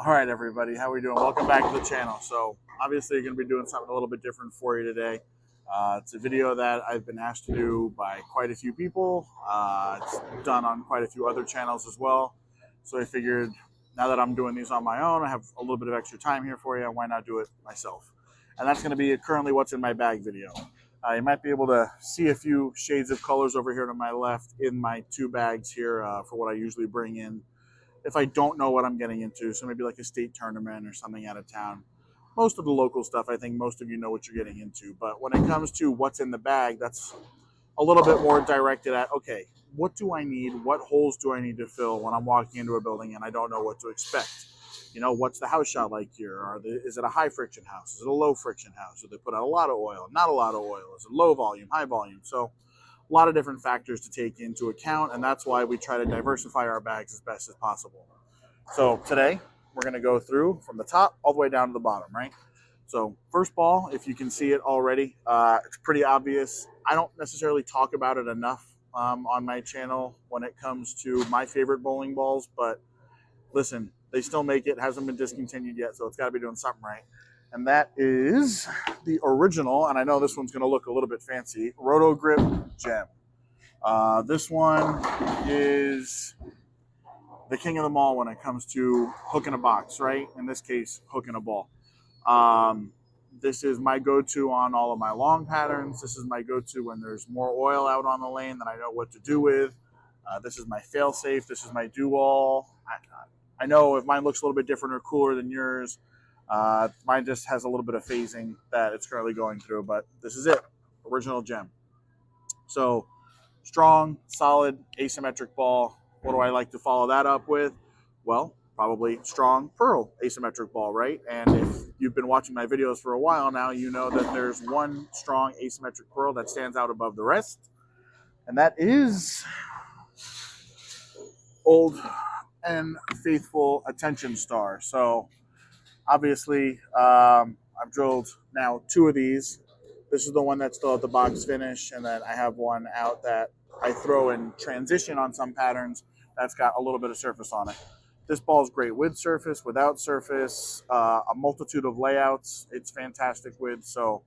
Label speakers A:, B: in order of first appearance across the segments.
A: All right, everybody, how are we doing? Welcome back to the channel. So obviously you're going to be doing something a little bit different for you today. It's a video that I've been asked to do by quite a few people. It's done on quite a few other channels as well. So I figured now that I'm doing these on my own, I have a little bit of extra time here for you. Why not do it myself? And that's going to be currently what's in my bag video. You might be able to see a few shades of colors over here to my left in my two bags here for what I usually bring in if I don't know what I'm getting into. So maybe like a state tournament or something out of town. Most of the local stuff, I think most of you know what you're getting into. But when it comes to what's in the bag, that's a little bit more directed at, okay, what do I need? What holes do I need to fill when I'm walking into a building and I don't know what to expect? You know, what's the house shot like here? Is it a high friction house? Is it a low friction house? Do they put out a lot of oil? Not a lot of oil? Is it low volume, high volume? So a lot of different factors to take into account, and that's why we try to diversify our bags as best as possible. So today, we're going to go through from the top all the way down to the bottom, right? So first ball, if you can see it already, it's pretty obvious. I don't necessarily talk about it enough on my channel when it comes to my favorite bowling balls, but listen, they still make it. Hasn't been discontinued yet, so it's got to be doing something right. And that is the original, and I know this one's going to look a little bit fancy, Roto-Grip gem. This one is the king of them all when it comes to hook in a box, right? In this case, hook in a ball. This is my go-to on all of my long patterns. This is my go-to when there's more oil out on the lane than I know what to do with. This is my fail-safe. This is my do-all. I know if mine looks a little bit different or cooler than yours, mine just has a little bit of phasing that it's currently going through, but this is it, original gem. So strong, solid, asymmetric ball. What do I like to follow that up with? Well, probably strong pearl asymmetric ball, right? And if you've been watching my videos for a while now, you know that there's one strong asymmetric pearl that stands out above the rest, and that is old and faithful Attention Star. So obviously, I've drilled now two of these. This is the one that's still at the box finish, and then I have one out that I throw in transition on some patterns that's got a little bit of surface on it. This ball is great with surface, without surface, a multitude of layouts. It's fantastic with, so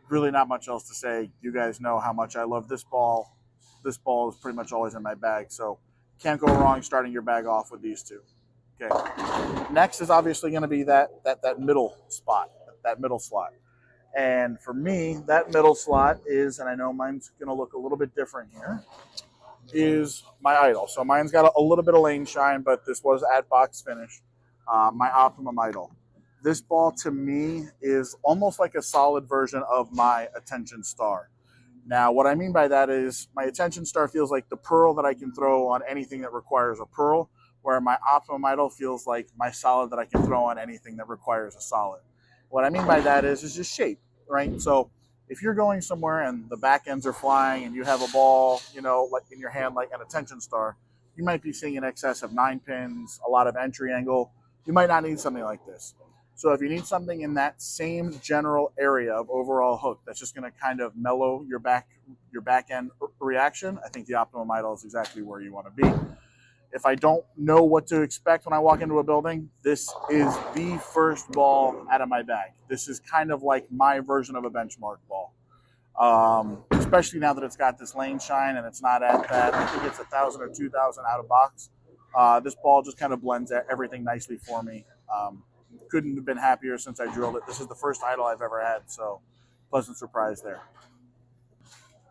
A: really not much else to say. You guys know how much I love this ball. This ball is pretty much always in my bag, so can't go wrong starting your bag off with these two. Okay. Next is obviously going to be that middle spot, that middle slot. And for me, that middle slot is, and I know mine's going to look a little bit different here, is my idol. So mine's got a little bit of lane shine, but this was at box finish. My Optimum Idol. This ball to me is almost like a solid version of my Attention Star. Now, what I mean by that is my Attention Star feels like the pearl that I can throw on anything that requires a pearl, where my Optimum Idol feels like my solid that I can throw on anything that requires a solid. What I mean by that is just shape, right? So if you're going somewhere and the back ends are flying and you have a ball, you know, like in your hand like an Attention Star, you might be seeing an excess of 9 pins, a lot of entry angle. You might not need something like this. So if you need something in that same general area of overall hook that's just going to kind of mellow your back end reaction, I think the Optimum Idol is exactly where you want to be. If I don't know what to expect when I walk into a building, this is the first ball out of my bag. This is kind of like my version of a benchmark ball. Especially now that it's got this lane shine and it's not at that, I think it's 1,000 or 2,000 out of box. This ball just kind of blends everything nicely for me. Couldn't have been happier since I drilled it. This is the first idol I've ever had, so pleasant surprise there.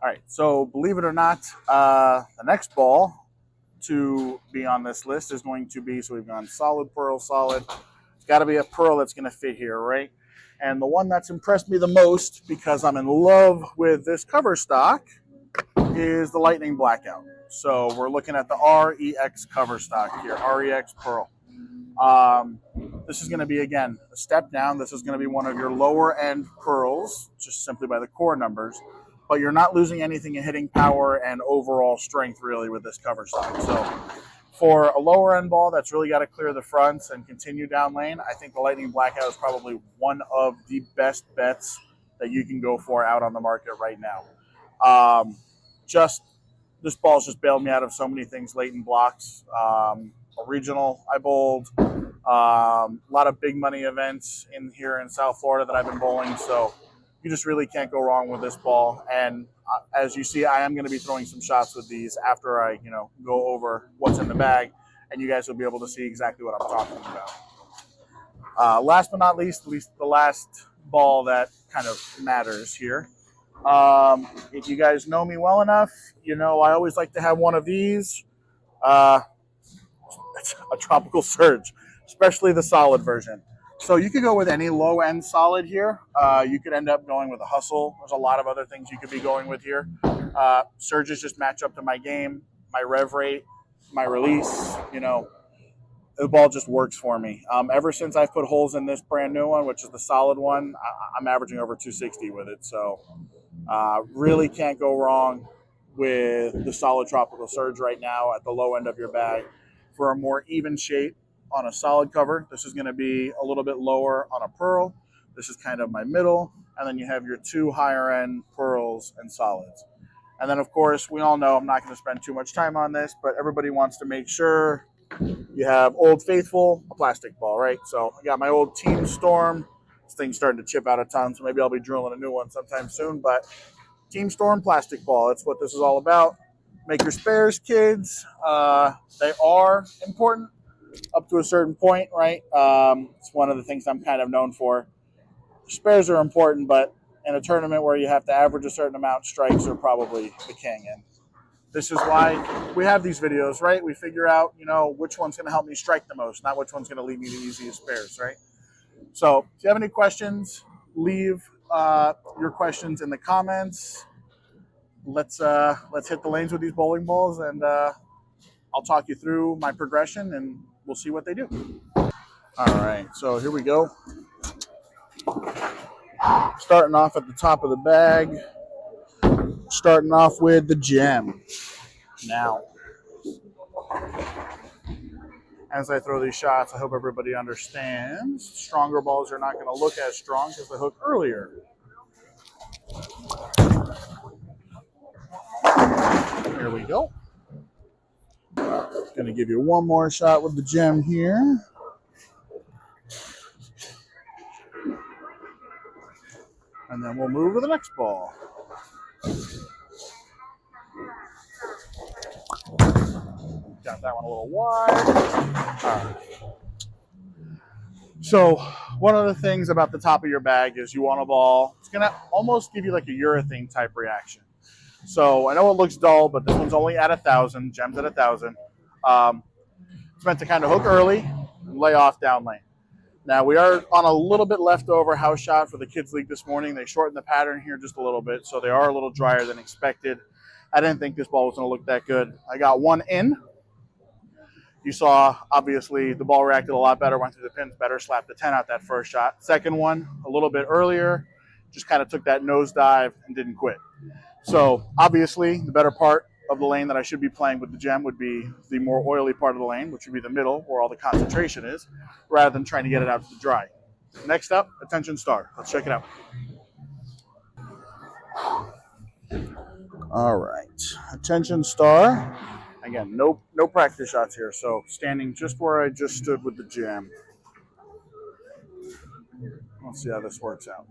A: All right, so believe it or not, the next ball to be on this list is going to be, so we've gone solid, pearl, solid. It's got to be a pearl that's going to fit here, right? And the one that's impressed me the most, because I'm in love with this cover stock, is the Lightning Blackout. So we're looking at the REX cover stock here, REX Pearl. This is going to be, again, a step down. This is going to be one of your lower end pearls, just simply by the core numbers. But you're not losing anything in hitting power and overall strength, really, with this cover stock. So for a lower end ball that's really got to clear the fronts and continue down lane, I think the Lightning Blackout is probably one of the best bets that you can go for out on the market right now. This ball's just bailed me out of so many things late in blocks. A regional I bowled, A lot of big money events in here in South Florida that I've been bowling, so you just really can't go wrong with this ball. And as you see, I am going to be throwing some shots with these after I, go over what's in the bag, and you guys will be able to see exactly what I'm talking about. Last but not least, at least the last ball that kind of matters here. If you guys know me well enough, I always like to have one of these. It's a tropical surge, especially the solid version. So you could go with any low-end solid here. You could end up going with a hustle. There's a lot of other things you could be going with here. Surges just match up to my game, my rev rate, my release. The ball just works for me. Ever since I've put holes in this brand new one, which is the solid one, I'm averaging over 260 with it. So really can't go wrong with the solid tropical surge right now at the low end of your bag. For a more even shape on a solid cover, this is going to be a little bit lower on a pearl. This is kind of my middle, and then you have your two higher end pearls and solids. And then, of course, we all know I'm not going to spend too much time on this, but everybody wants to make sure you have Old Faithful, a plastic ball, right? So I got my old Team Storm. This thing's starting to chip out a ton, so maybe I'll be drilling a new one sometime soon. But Team Storm plastic ball, that's what this is all about. Make your spares, kids. They are important up to a certain point, right? It's one of the things I'm kind of known for. Spares are important, but in a tournament where you have to average a certain amount, strikes are probably the king. And this is why we have these videos, right? We figure out, which one's going to help me strike the most, not which one's going to leave me the easiest spares, right? So if you have any questions, leave your questions in the comments. Let's hit the lanes with these bowling balls, and I'll talk you through my progression, and we'll see what they do. All right, so here we go. Starting off at the top of the bag, starting off with the gem. Now, as I throw these shots, I hope everybody understands. Stronger balls are not going to look as strong because they hook earlier. Here we go. Going to give you one more shot with the gem here. And then we'll move to the next ball. Got that one a little wide. All right. So one of the things about the top of your bag is you want a ball. It's going to almost give you like a urethane type reaction. So I know it looks dull, but this one's only at 1,000. Gem's at 1,000. It's meant to kind of hook early and lay off down lane. Now we are on a little bit leftover house shot for the kids league this morning. They shortened the pattern here just a little bit, so they are a little drier than expected. I didn't think this ball was going to look that good. I got one in. You saw, obviously, the ball reacted a lot better, went through the pins better, slapped the 10 out that first shot. Second one, a little bit earlier, just kind of took that nosedive and didn't quit. So, obviously, the better part of the lane that I should be playing with the gem would be the more oily part of the lane, which would be the middle, where all the concentration is, rather than trying to get it out to the dry. Next up, attention star. Let's check it out. All right, attention star. Again, no practice shots here, so standing just where I just stood with the gem. Let's see how this works out.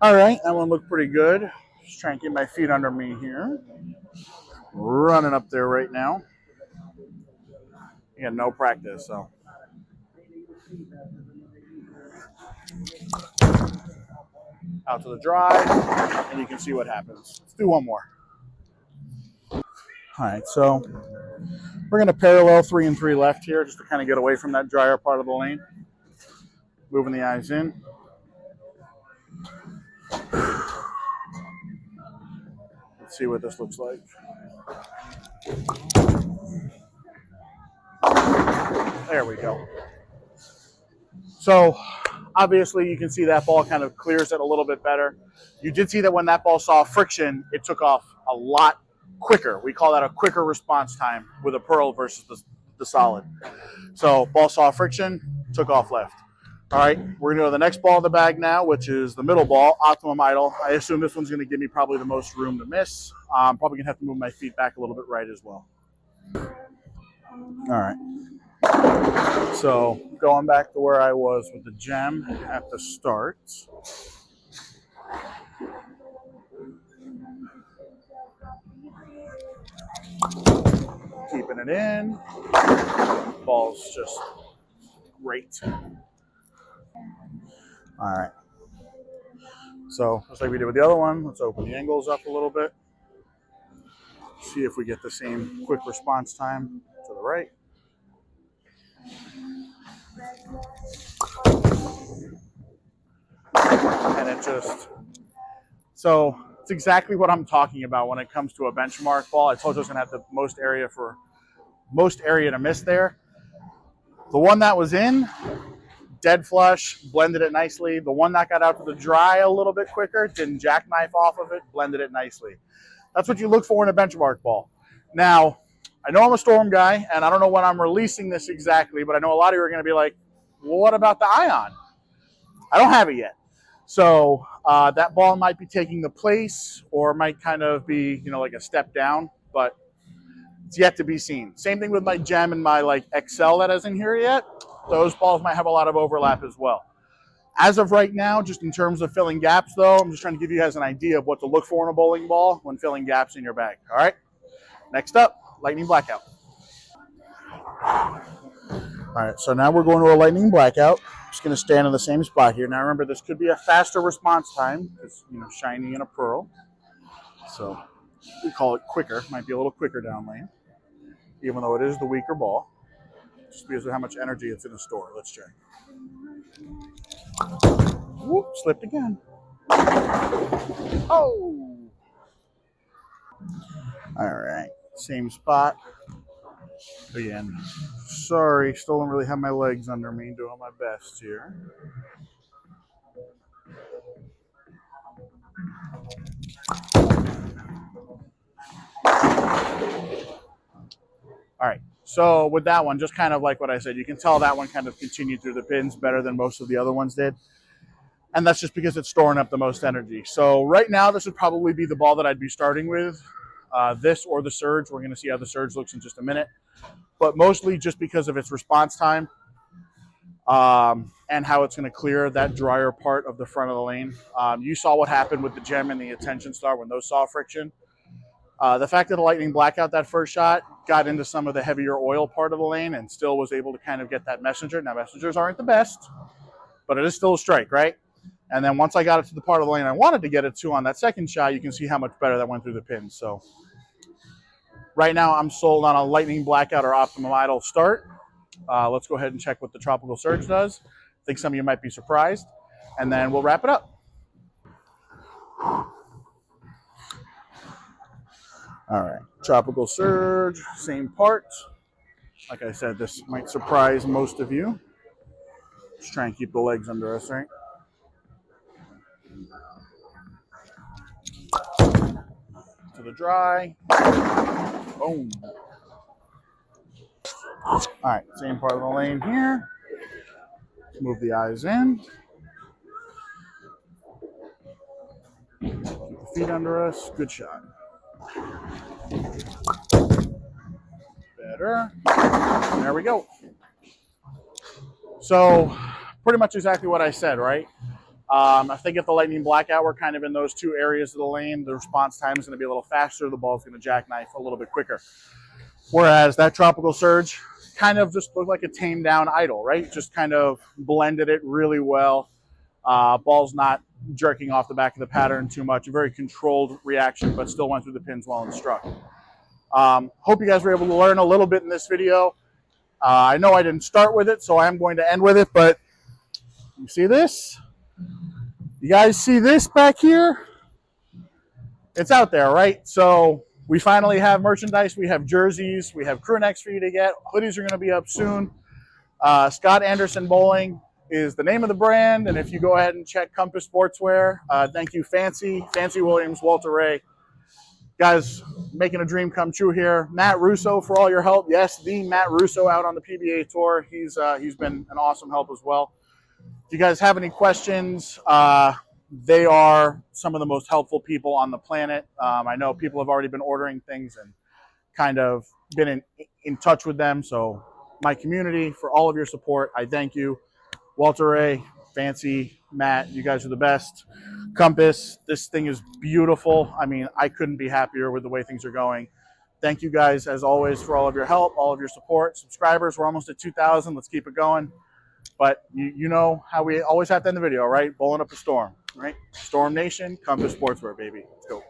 A: All right, that one looked pretty good. Just trying to get my feet under me here. Running up there right now. Again, no practice, so. Out to the dry, and you can see what happens. Let's do one more. All right, so we're going to parallel 3 and 3 left here just to kind of get away from that drier part of the lane. Moving the eyes in. Let's see what this looks like. There we go. So obviously you can see that ball kind of clears it a little bit better. You did see that when that ball saw friction, it took off a lot quicker. We call that a quicker response time with a pearl versus the solid. So ball saw friction, took off left. All right, we're gonna go to the next ball in the bag now, which is the middle ball, Optimum Idle. I assume this one's gonna give me probably the most room to miss. I'm probably gonna have to move my feet back a little bit right as well. All right. So going back to where I was with the gem at the start. Keeping it in. Ball's just great. All right. So just like we did with the other one, let's open the angles up a little bit. See if we get the same quick response time to the right. And it just, so it's exactly what I'm talking about when it comes to a benchmark ball. I told you I was gonna have the most area to miss there. The one that was in, dead flush, blended it nicely. The one that got out to the dry a little bit quicker, didn't jackknife off of it, blended it nicely. That's what you look for in a benchmark ball. Now, I know I'm a storm guy, and I don't know when I'm releasing this exactly, but I know a lot of you are going to be like, well, what about the ion? I don't have it yet. So that ball might be taking the place or might kind of be, like a step down, but it's yet to be seen. Same thing with my gem and my XL that isn't here yet. Those balls might have a lot of overlap as well. As of right now, just in terms of filling gaps, though, I'm just trying to give you guys an idea of what to look for in a bowling ball when filling gaps in your bag. All right? Next up, lightning blackout. All right, so now we're going to a lightning blackout. I'm just going to stand in the same spot here. Now remember, this could be a faster response time because, shiny and a pearl. So we call it quicker. Might be a little quicker down lane, even though it is the weaker ball, just because of how much energy it's in the store. Let's check. Whoop, slipped again. Oh! All right, same spot. Again, sorry, still don't really have my legs under me, doing my best here. All right, so with that one, just kind of like what I said, you can tell that one kind of continued through the pins better than most of the other ones did. And that's just because it's storing up the most energy. So right now, this would probably be the ball that I'd be starting with. This or the Surge. We're going to see how the Surge looks in just a minute. But mostly just because of its response time and how it's going to clear that drier part of the front of the lane. You saw what happened with the Gem and the Attention Star when those saw friction. The fact that the Lightning Blackout, that first shot, got into some of the heavier oil part of the lane and still was able to kind of get that Messenger. Now, Messengers aren't the best, but it is still a strike, right? And then once I got it to the part of the lane I wanted to get it to on that second shot, you can see how much better that went through the pins. So right now I'm sold on a Lightning Blackout or Optimum Idle start. Let's go ahead and check what the Tropical Surge does. I think some of you might be surprised. And then we'll wrap it up. All right, Tropical Surge, same part. Like I said, this might surprise most of you. Just try and keep the legs under us, right? To the dry. Boom. All right, same part of the lane here. Move the eyes in. Keep the feet under us. Good shot. Better. There we go. So pretty much exactly what I said, right? I think if the Lightning Blackout were kind of in those two areas of the lane, the response time is going to be a little faster. The ball's going to jackknife a little bit quicker. Whereas that Tropical Surge kind of just looked like a tamed down idle, right? Just kind of blended it really well. Ball's not jerking off the back of the pattern too much. A very controlled reaction, but still went through the pins well and struck. Hope you guys were able to learn a little bit in this video. I know I didn't start with it, so I am going to end with it, but you see this? You guys see this back here? It's out there, right? So we finally have merchandise. We have jerseys. We have crew necks for you to get. Hoodies are going to be up soon. Scott Anderson Bowling is the name of the brand. And if you go ahead and check Compass Sportswear, thank you, Fancy Williams, Walter Ray. Guys, making a dream come true here. Matt Russo for all your help. Yes, the Matt Russo out on the PBA Tour. He's been an awesome help as well. If you guys have any questions, they are some of the most helpful people on the planet. I know people have already been ordering things and kind of been in touch with them. So my community, for all of your support, I thank you. Walter Ray, Fancy, Matt, you guys are the best. Compass, this thing is beautiful. I mean, I couldn't be happier with the way things are going. Thank you guys, as always, for all of your help, all of your support. Subscribers, we're almost at 2,000. Let's keep it going. But you know how we always have to end the video, right? Bowling up a storm, right? Storm Nation, Compass Sportswear, baby. Let's go.